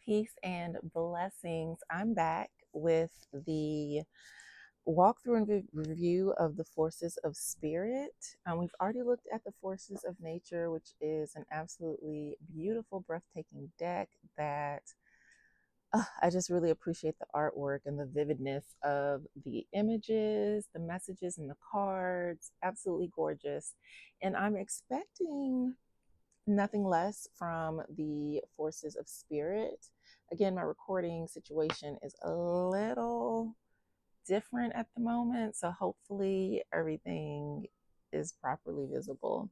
Peace and blessings. I'm back with the walkthrough and review of the forces of spirit. We've already looked at the forces of nature, which is an absolutely beautiful, breathtaking deck that I just really appreciate the artwork and the vividness of the images, the messages, and the cards. Absolutely gorgeous. And I'm expecting nothing less from the forces of spirit. Again, my recording situation is a little different at the moment, so hopefully everything is properly visible.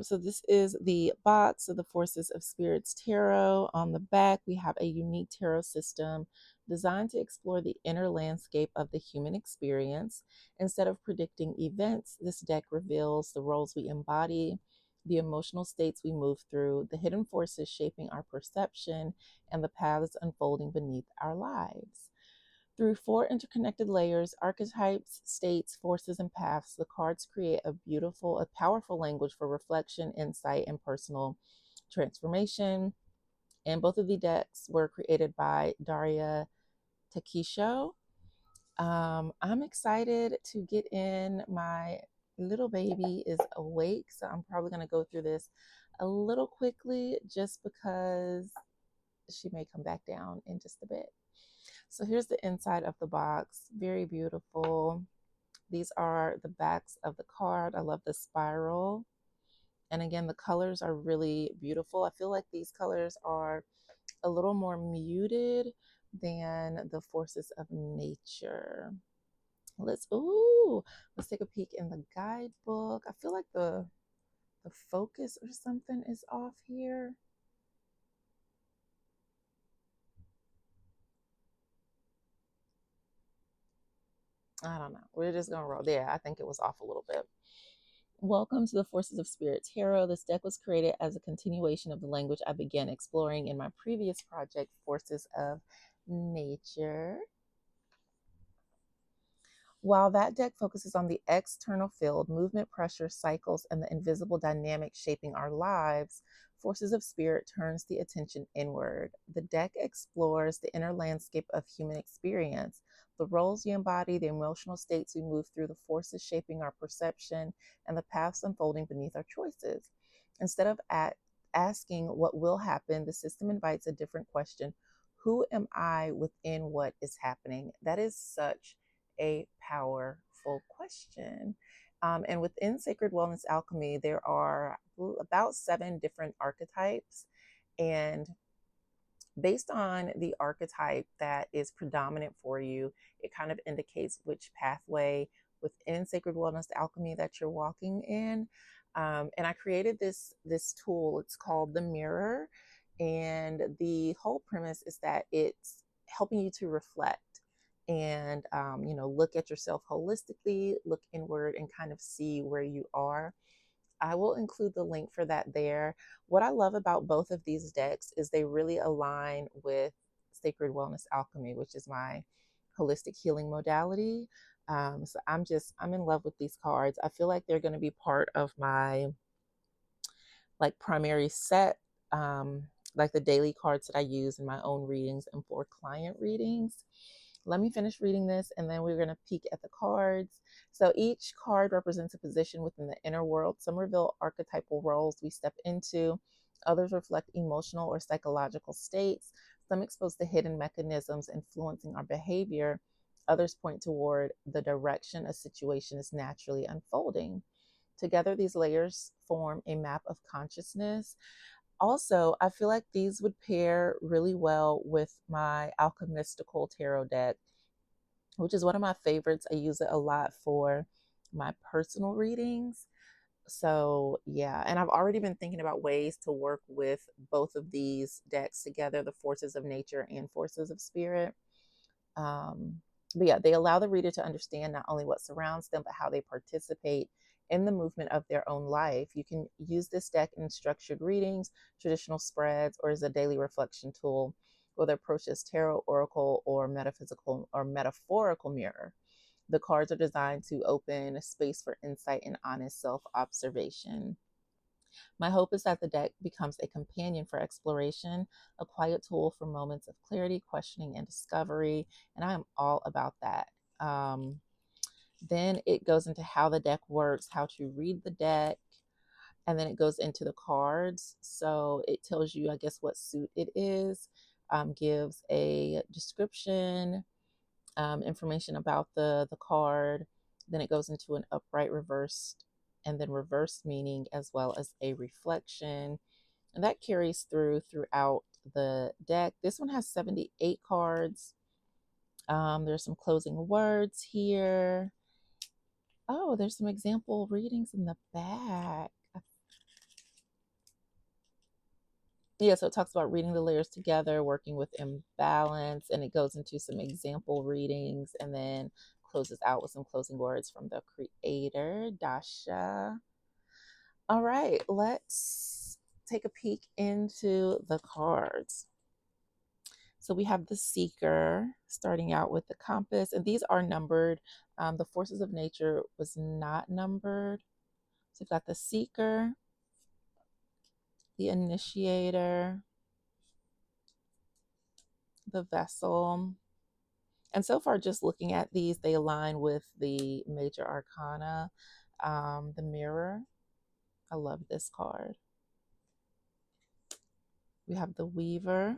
So this is the box of the Forces of Spirits Tarot. On the back, we have a unique tarot system designed to explore the inner landscape of the human experience. Instead of predicting events, this deck reveals the roles we embody, the emotional states we move through, the hidden forces shaping our perception, and the paths unfolding beneath our lives. Through four interconnected layers, archetypes, states, forces, and paths, the cards create a powerful language for reflection, insight, and personal transformation. And both of the decks were created by Dasha Takisho. I'm excited to get in. My little baby is awake, so I'm probably going to go through this a little quickly just because she may come back down in just a bit. So here's the inside of the box. Very beautiful. These are the backs of the card. I love the spiral. And again, the colors are really beautiful. I feel like these colors are a little more muted than the forces of nature. Let's take a peek in the guidebook. I feel like the focus or something is off here. I don't know. We're just gonna roll. There, I think it was off a little bit. Welcome to the Forces of Spirit Tarot. This deck was created as a continuation of the language I began exploring in my previous project, Forces of Nature. While that deck focuses on the external field, movement, pressure, cycles, and the invisible dynamics shaping our lives, Forces of Spirit turns the attention inward. The deck explores the inner landscape of human experience, the roles we embody, the emotional states we move through, the forces shaping our perception, and the paths unfolding beneath our choices. Instead of asking what will happen, the system invites a different question. Who am I within what is happening? That is such a powerful question. And within Sacred Wellness Alchemy, there are about 7 different archetypes. And based on the archetype that is predominant for you, it kind of indicates which pathway within Sacred Wellness Alchemy that you're walking in. And I created this tool. It's called the Mirror, and the whole premise is that it's helping you to reflect and look at yourself holistically, look inward, and kind of see where you are. I will include the link for that there. What I love about both of these decks is they really align with Sacred Wellness Alchemy, which is my holistic healing modality. So I'm in love with these cards. I feel like they're going to be part of my like primary set, like the daily cards that I use in my own readings and for client readings. Let me finish reading this and then we're going to peek at the cards. So each card represents a position within the inner world. Some reveal archetypal roles we step into, others reflect emotional or psychological states, some expose the hidden mechanisms influencing our behavior, others point toward the direction a situation is naturally unfolding. Together, these layers form a map of consciousness. Also, I feel like these would pair really well with my alchemistical tarot deck, which is one of my favorites. I use it a lot for my personal readings. So, yeah, and I've already been thinking about ways to work with both of these decks together, the forces of nature and forces of spirit. Um, but yeah, they allow the reader to understand not only what surrounds them, but how they participate in the movement of their own life. You can use this deck in structured readings, traditional spreads, or as a daily reflection tool, whether approached as tarot, oracle, or metaphysical or metaphorical mirror. The cards are designed to open a space for insight and honest self observation. My hope is that the deck becomes a companion for exploration, a quiet tool for moments of clarity, questioning, and discovery. And I am all about that. Then it goes into how the deck works, how to read the deck, and then it goes into the cards. So it tells you, I guess, what suit it is, gives a description, information about the card. Then it goes into an upright, reversed, and then reversed meaning, as well as a reflection. And that carries throughout the deck. This one has 78 cards. There's some closing words here. Oh, there's some example readings in the back. Yeah, so it talks about reading the layers together, working with imbalance, and it goes into some example readings and then closes out with some closing words from the creator, Dasha. All right, let's take a peek into the cards. So we have the Seeker starting out with the Compass, and these are numbered. The Forces of Nature was not numbered. So we've got the Seeker, the Initiator, the Vessel. And so far, just looking at these, they align with the major arcana. The Mirror. I love this card. We have the Weaver,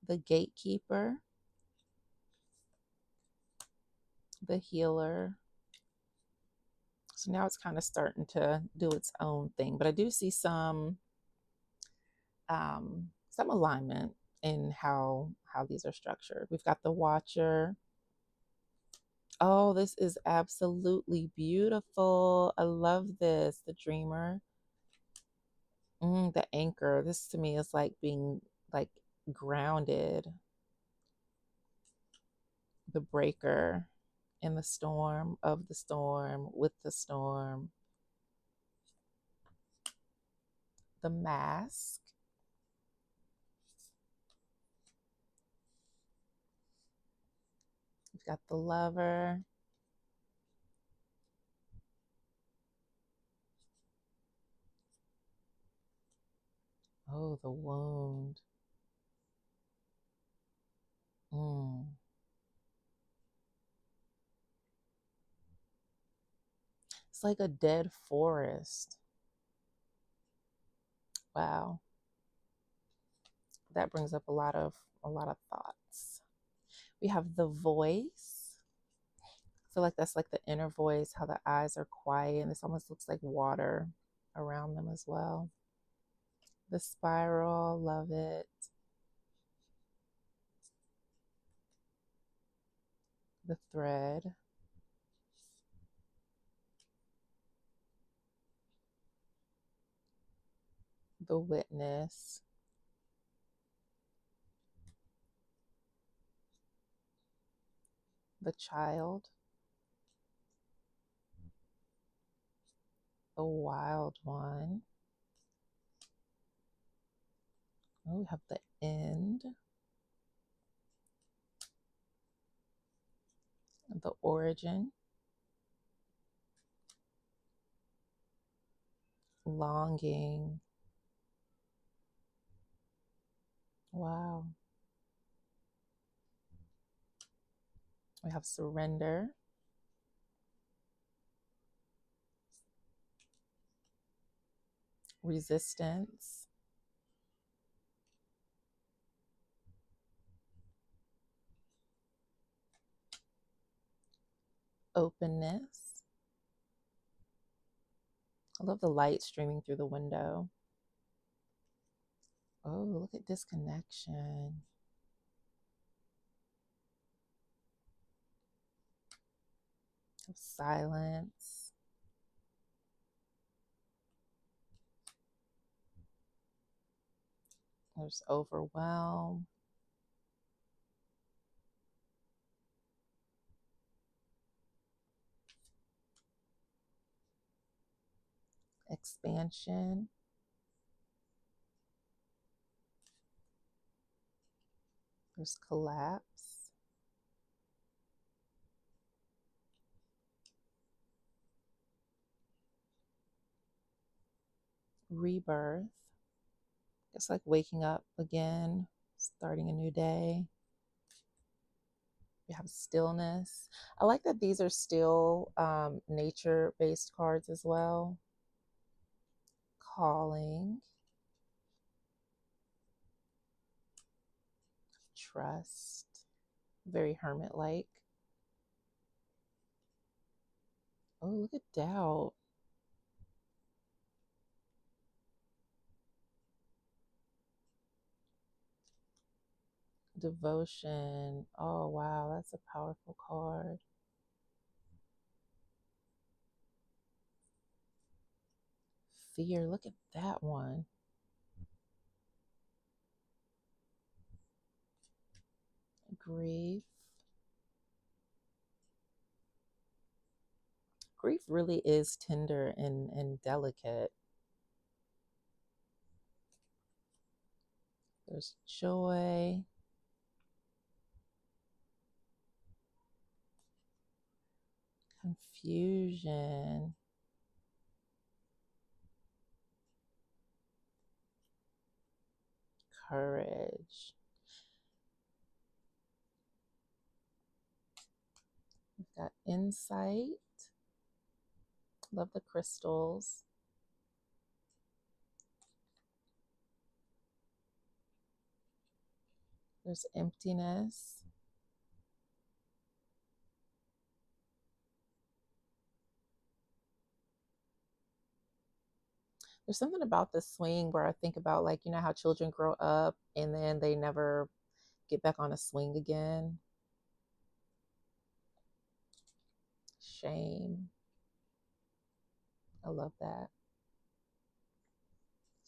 the Gatekeeper, the Healer. So now it's kind of starting to do its own thing, but I do see some alignment in how these are structured. We've got the Watcher. Oh, this is absolutely beautiful. I love this. The Dreamer. The Anchor. This to me is like being like grounded. The Breaker. In the storm, of the storm, with the storm. The Mask. We've got the Lover. Oh, the Wound. It's like a dead forest. Wow. That brings up a lot of thoughts. We have the Voice. I feel like that's like the inner voice, how the eyes are quiet, and this almost looks like water around them as well. The Spiral, love it. The Thread. The Witness. The Child. The Wild One. Oh, we have the End. The Origin. Longing. Wow. We have Surrender. Resistance. Openness. I love the light streaming through the window. Oh, look at Disconnection. Silence. There's Overwhelm. Expansion. There's Collapse. rebirth. It's like waking up again, starting a new day. We have stillness. I like that these are still nature-based cards as well. Calling, trust, very hermit-like. Oh, look at doubt. Devotion. Oh, wow, that's a powerful card. Fear, look at that one. Grief. Grief really is tender and delicate. There's joy. Confusion. Courage. We've got insight. Love the crystals. There's emptiness. There's something about the swing where I think about, like, you know how children grow up and then they never get back on a swing again. Shame. I love that.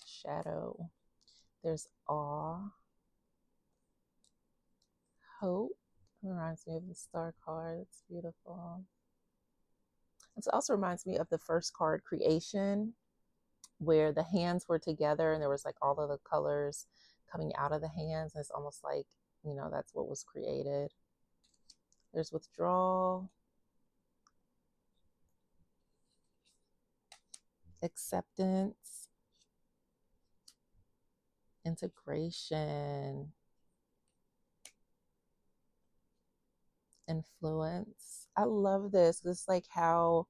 Shadow. There's awe. Hope. It reminds me of the star card. It's beautiful. It also reminds me of the first card, creation, where the hands were together and there was like all of the colors coming out of the hands. And it's almost like, you know, that's what was created. There's withdrawal, acceptance, integration, influence. I love this. It's like how,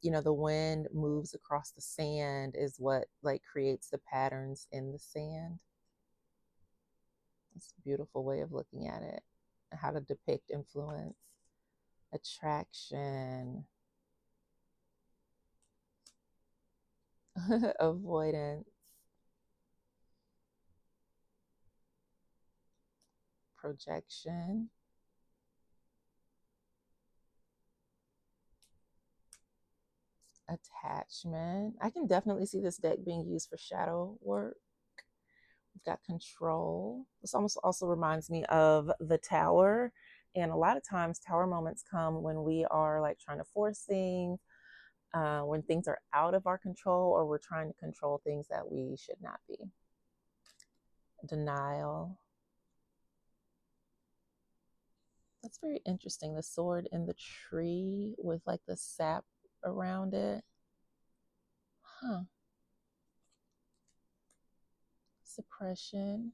you know, the wind moves across the sand is what like creates the patterns in the sand. It's a beautiful way of looking at it. How to depict influence, attraction, avoidance, projection, attachment. I can definitely see this deck being used for shadow work. We've got control. This almost also reminds me of the tower. And a lot of times tower moments come when we are like trying to force things, when things are out of our control, or we're trying to control things that we should not be. Denial. That's very interesting. The sword in the tree with like the sap around it. Huh. Suppression.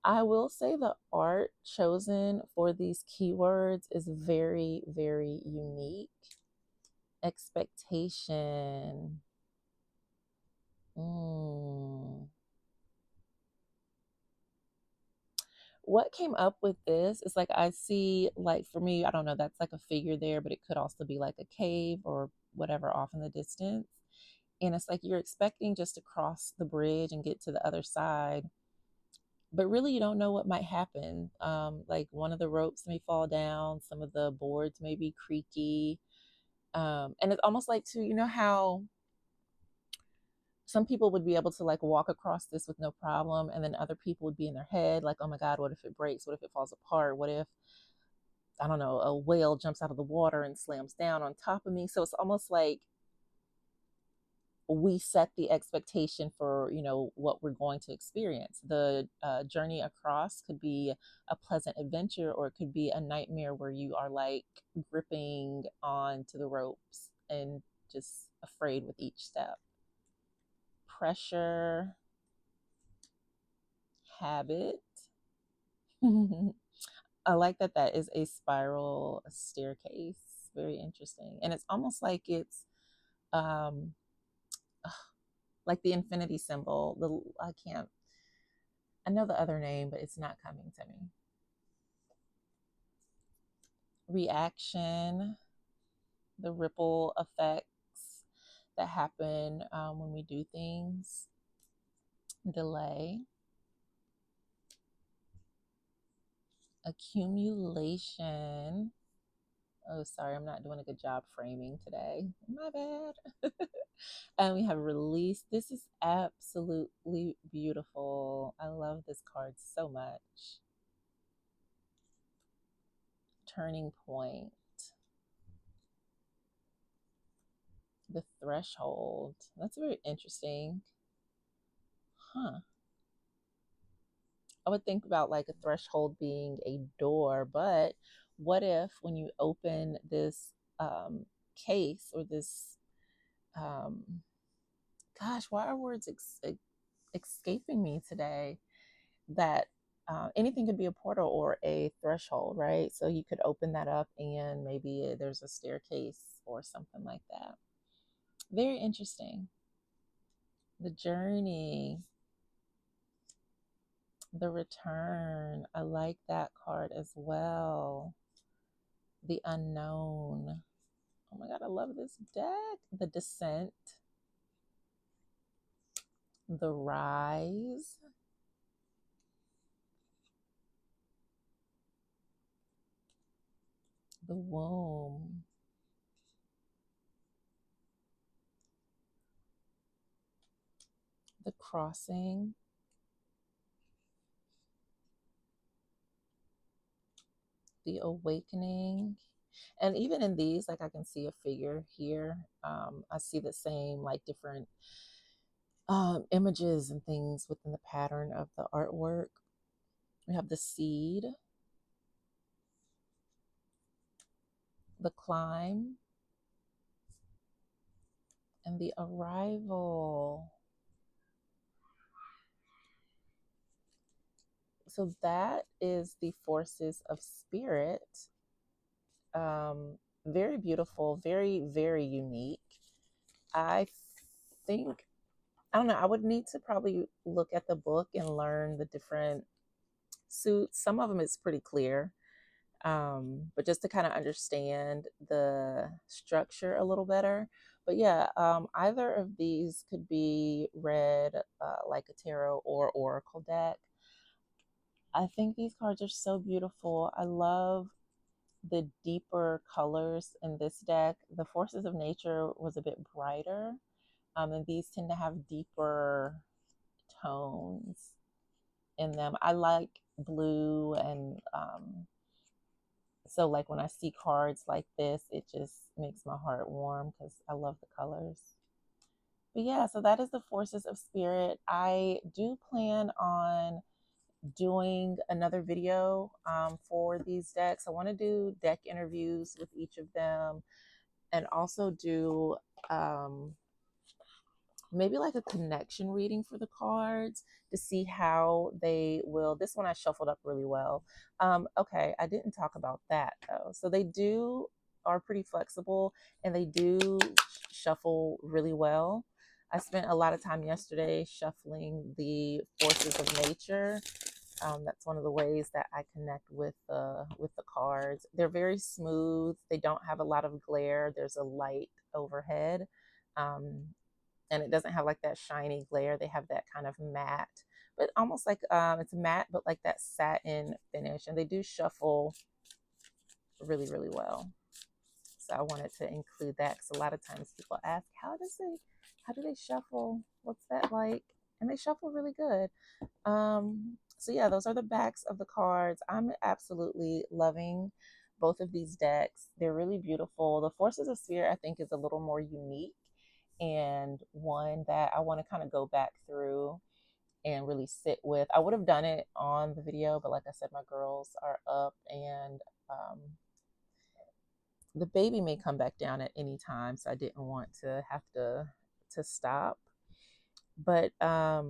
I will say the art chosen for these keywords is very, very unique. Expectation. What came up with this is like, I see, like, for me, I don't know, that's like a figure there, but it could also be like a cave or whatever off in the distance. And it's like you're expecting just to cross the bridge and get to the other side, but really you don't know what might happen. Like one of the ropes may fall down, some of the boards may be creaky. And it's almost like, too, you know how some people would be able to like walk across this with no problem, and then other people would be in their head like, oh my god, what if it breaks, what if it falls apart, what if, I don't know, a whale jumps out of the water and slams down on top of me. So it's almost like we set the expectation for, you know, what we're going to experience. The journey across could be a pleasant adventure, or it could be a nightmare where you are like gripping onto the ropes and just afraid with each step. Pressure, habit. I like that that is a spiral staircase. Very interesting. And it's almost um like the infinity symbol. I know the other name, but it's not coming to me. Reaction, the ripple effects that happen when we do things. Delay, accumulation. Oh, sorry, I'm not doing a good job framing today. My bad. And we have release. This is absolutely beautiful. I love this card so much. Turning point. The threshold. That's very interesting. Huh. I would think about like a threshold being a door, but what if when you open this case or this, um, gosh, why are words escaping me today? That anything could be a portal or a threshold, right? So you could open that up and maybe there's a staircase or something like that. Very interesting. The journey, the return. I like that card as well. The unknown. Oh my God, I love this deck. The descent, the rise, the womb, the crossing, the awakening. And even in these, like I can see a figure here. I see the same, like different images and things within the pattern of the artwork. We have the seed, the climb, and the arrival. So that is the forces of spirit. Very beautiful, very, very unique. I think, I don't know, I would need to probably look at the book and learn the different suits. Some of them is pretty clear, but just to kind of understand the structure a little better. But yeah, either of these could be read like a tarot or oracle deck. I think these cards are so beautiful. I love the deeper colors in this deck. The forces of nature was a bit brighter, and these tend to have deeper tones in them. I like blue, and so like when I see cards like this, it just makes my heart warm because I love the colors. But yeah, so that is the forces of spirit. I do plan on doing another video for these decks. I want to do deck interviews with each of them, and also do maybe like a connection reading for the cards to see how they will. This one I shuffled up really well. Okay, I didn't talk about that though. So they are pretty flexible, and they do shuffle really well. I spent a lot of time yesterday shuffling the forces of nature. That's one of the ways that I connect with the cards. They're very smooth. They don't have a lot of glare. There's a light overhead, um, and it doesn't have like that shiny glare. They have that kind of matte, but almost like it's matte, but like that satin finish. And they do shuffle really, really well. So I wanted to include that because a lot of times people ask, how do they shuffle? What's that like? And they shuffle really good. So yeah, those are the backs of the cards. I'm absolutely loving both of these decks. They're really beautiful. The Forces of Spirit, I think, is a little more unique, and one that I want to kind of go back through and really sit with. I would have done it on the video, but like I said, my girls are up and the baby may come back down at any time, so I didn't want to have to stop. But I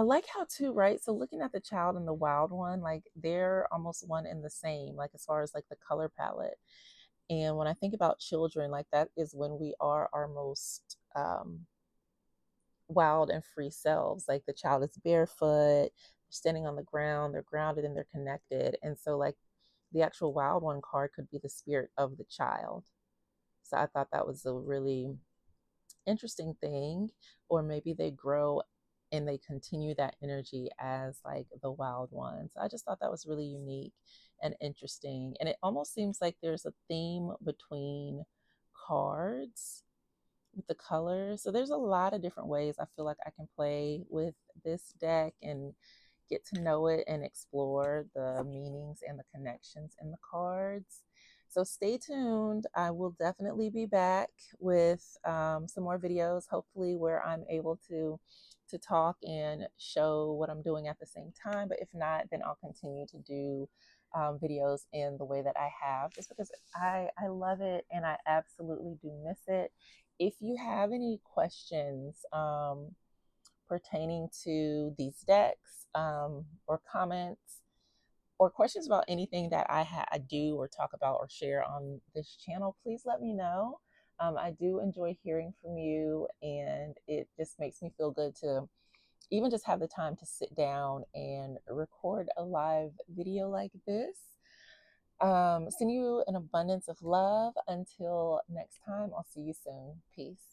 like how too, right? So looking at the child and the wild one, like they're almost one and the same, like as far as like the color palette. And when I think about children, like that is when we are our most wild and free selves. Like the child is barefoot, they're standing on the ground, they're grounded and they're connected. And so like the actual wild one card could be the spirit of the child. So I thought that was a really interesting thing. Or maybe they grow and they continue that energy as like the wild ones. I just thought that was really unique and interesting. And it almost seems like there's a theme between cards with the colors. So there's a lot of different ways I feel like I can play with this deck and get to know it and explore the meanings and the connections in the cards. So stay tuned. I will definitely be back with some more videos, hopefully where I'm able to talk and show what I'm doing at the same time. But if not, then I'll continue to do videos in the way that I have, just because I love it and I absolutely do miss it. If you have any questions pertaining to these decks, or comments or questions about anything that I do or talk about or share on this channel, please let me know. I do enjoy hearing from you, and it just makes me feel good to even just have the time to sit down and record a live video like this. Send you an abundance of love. Until next time, I'll see you soon. Peace.